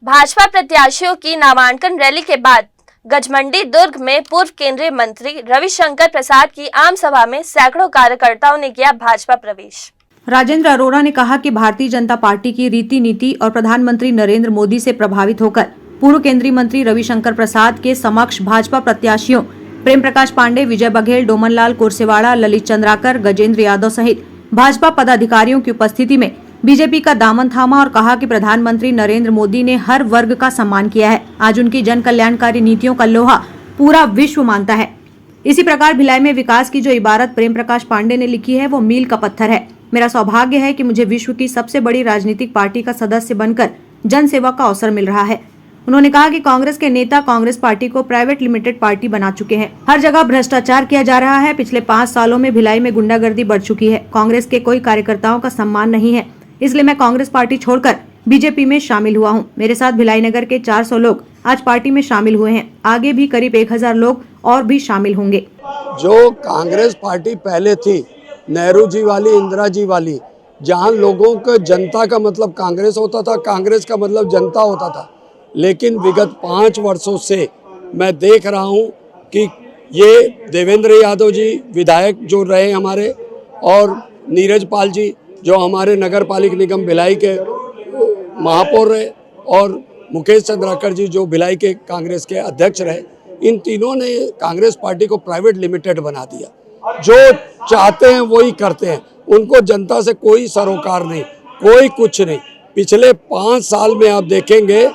भाजपा प्रत्याशियों की नामांकन रैली के बाद गजमंडी दुर्ग में पूर्व केंद्रीय मंत्री रविशंकर प्रसाद की आम सभा में सैकड़ों कार्यकर्ताओं ने किया भाजपा प्रवेश। राजेंद्र अरोड़ा ने कहा कि भारतीय जनता पार्टी की रीति नीति और प्रधानमंत्री नरेंद्र मोदी से प्रभावित होकर पूर्व केंद्रीय मंत्री रविशंकर प्रसाद के समक्ष भाजपा प्रत्याशियों प्रेम प्रकाश पांडे, विजय बघेल, डोमनलाल कोरसेवाड़ा, ललित चंद्राकर, गजेंद्र यादव सहित भाजपा पदाधिकारियों की उपस्थिति में बीजेपी का दामन थामा और कहा कि प्रधानमंत्री नरेंद्र मोदी ने हर वर्ग का सम्मान किया है। आज उनकी जन कल्याणकारी नीतियों का लोहा पूरा विश्व मानता है। इसी प्रकार भिलाई में विकास की जो इबारत प्रेम प्रकाश पांडे ने लिखी है वो मील का पत्थर है। मेरा सौभाग्य है कि मुझे विश्व की सबसे बड़ी राजनीतिक पार्टी का सदस्य बनकर जन सेवा का अवसर मिल रहा है। उन्होंने कहा कि कांग्रेस के नेता कांग्रेस पार्टी को प्राइवेट लिमिटेड पार्टी बना चुके हैं। हर जगह भ्रष्टाचार किया जा रहा है। पिछले 5 सालों में भिलाई में गुंडागर्दी बढ़ चुकी है। कांग्रेस के कोई कार्यकर्ताओं का सम्मान नहीं है, इसलिए मैं कांग्रेस पार्टी छोड़कर बीजेपी में शामिल हुआ हूं। मेरे साथ भिलाई नगर के 400 लोग आज पार्टी में शामिल हुए हैं। आगे भी करीब 1000 लोग और भी शामिल होंगे। जो कांग्रेस पार्टी पहले थी, नेहरू जी वाली, इंदिरा जी वाली, जहां लोगों को जनता का मतलब कांग्रेस होता था, कांग्रेस का मतलब जनता होता था, लेकिन विगत 5 वर्षों से मैं देख रहा हूं कि ये देवेंद्र यादव जी विधायक जो रहे हमारे, और नीरज पाल जी जो हमारे नगर पालिक निगम भिलाई के महापौर रहे, और मुकेश चंद्राकर जी जो भिलाई के कांग्रेस के अध्यक्ष रहे, इन तीनों ने कांग्रेस पार्टी को प्राइवेट लिमिटेड बना दिया। जो चाहते हैं वही करते हैं, उनको जनता से कोई सरोकार नहीं, कोई कुछ नहीं। पिछले 5 साल में आप देखेंगे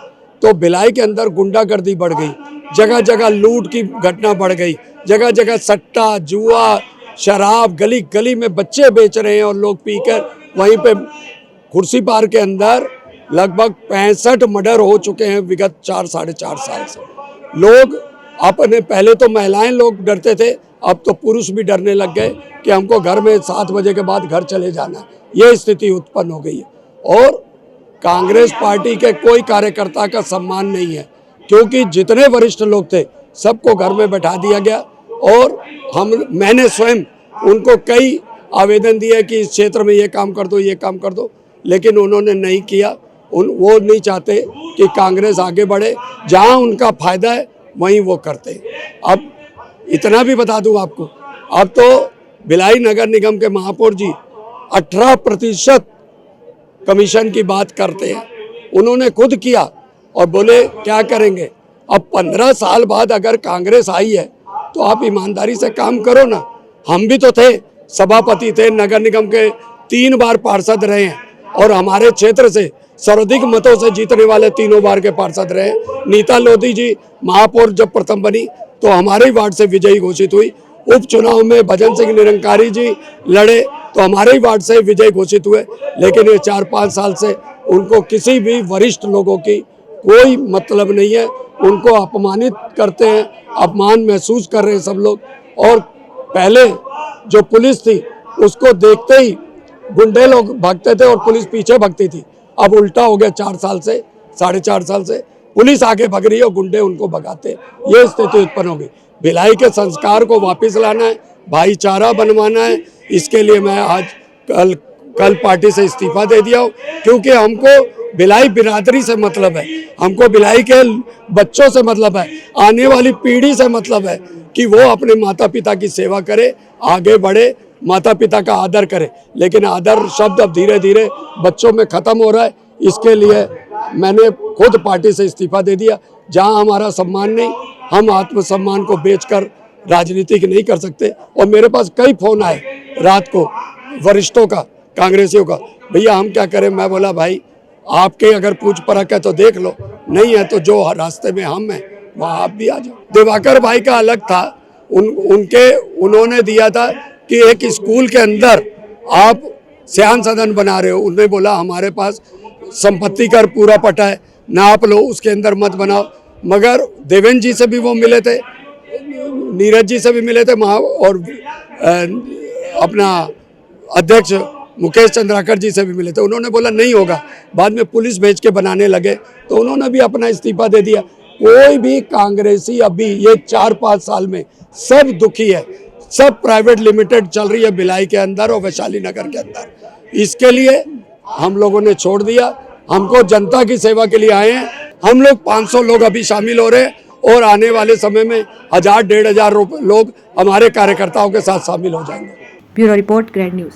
तो भिलाई के अंदर गुंडागर्दी बढ़ गई, जगह जगह लूट की घटना बढ़ गई, जगह जगह सट्टा, जुआ, शराब, गली गली में बच्चे बेच रहे हैं और लोग पीकर वहीं पे कुर्सी पार के अंदर लगभग 65 मर्डर हो चुके हैं विगत 4 साढ़े 4 साल से। लोग अपने, पहले तो महिलाएं लोग डरते थे, अब तो पुरुष भी डरने लग गए कि हमको घर में 7 बजे के बाद घर चले जाना है। ये स्थिति उत्पन्न हो गई है और कांग्रेस पार्टी के कोई कार्यकर्ता का सम्मान नहीं है, क्योंकि जितने वरिष्ठ लोग थे सबको घर में बैठा दिया गया। और मैंने स्वयं उनको कई आवेदन दिए कि इस क्षेत्र में ये काम कर दो, ये काम कर दो, लेकिन उन्होंने नहीं किया। वो नहीं चाहते कि कांग्रेस आगे बढ़े, जहां उनका फायदा है वहीं वो करते। अब इतना भी बता दूं आपको, अब तो भिलाई नगर निगम के महापौर जी 18% कमीशन की बात करते हैं। उन्होंने खुद किया और बोले क्या करेंगे। अब 15 साल बाद अगर कांग्रेस आई है तो आप ईमानदारी से काम करो ना। हम भी तो थे, सभापति थे, नगर निगम के 3 बार पार्षद रहे हैं और हमारे क्षेत्र से सर्वाधिक मतों से जीतने वाले 3 बार के पार्षद रहे। नीता लोधी जी महापौर जब प्रथम बनी तो हमारे ही वार्ड से विजयी घोषित हुई। उपचुनाव में भजन सिंह निरंकारी जी लड़े तो हमारे ही वार्ड से विजय घोषित हुए। लेकिन ये 4-5 साल से उनको किसी भी वरिष्ठ लोगों की कोई मतलब नहीं है, उनको अपमानित करते हैं, अपमान महसूस कर रहे हैं सब लोग। और पहले जो पुलिस थी उसको देखते ही गुंडे लोग भागते थे और पुलिस पीछे भागती थी। अब उल्टा हो गया, 4 साल से, 4.5 साल से पुलिस आगे भाग रही है और गुंडे उनको भगाते। ये स्थिति उत्पन्न हो गई। भिलाई के संस्कार को वापस लाना है, भाईचारा बनवाना है। इसके लिए मैं आज कल पार्टी से इस्तीफा दे दिया हूँ, क्योंकि हमको भिलाई बिरादरी से मतलब है, हमको भिलाई के बच्चों से मतलब है, आने वाली पीढ़ी से मतलब है कि वो अपने माता पिता की सेवा करे, आगे बढ़े, माता पिता का आदर करे। लेकिन आदर शब्द अब धीरे धीरे बच्चों में खत्म हो रहा है। इसके लिए मैंने खुद पार्टी से इस्तीफा दे दिया। जहां हमारा सम्मान नहीं, हम आत्मसम्मान को बेचकर राजनीति नहीं कर सकते। और मेरे पास कई फोन आए रात को वरिष्ठों का, कांग्रेसियों का, भैया हम क्या करें। मैं बोला भाई आपके अगर पूछ परख है तो देख लो, नहीं है तो जो रास्ते में हम हैं वहाँ आप भी आ जाओ। दिवाकर भाई का अलग था, उन्होंने दिया था कि एक स्कूल के अंदर आप श्याम सदन बना रहे हो। उन्होंने बोला हमारे पास संपत्ति कर पूरा पटा है, ना आप लो उसके अंदर मत बनाओ। मगर देवेंद्र जी से भी वो मिले थे, नीरज जी से भी मिले थे, और अपना अध्यक्ष मुकेश चंद्राकर जी से भी मिले थे। उन्होंने बोला नहीं होगा। बाद में पुलिस भेज के बनाने लगे तो उन्होंने भी अपना इस्तीफा दे दिया। कोई भी कांग्रेसी अभी ये 4-5 साल में सब दुखी है। सब प्राइवेट लिमिटेड चल रही है भिलाई के अंदर और वैशाली नगर के अंदर। इसके लिए हम लोगों ने छोड़ दिया। हमको जनता की सेवा के लिए आए हैं, हम लोग 500 लोग अभी शामिल हो रहे हैं और आने वाले समय में 1000-1500 लोग हमारे कार्यकर्ताओं के साथ शामिल हो जाएंगे। Bureau report, grade news.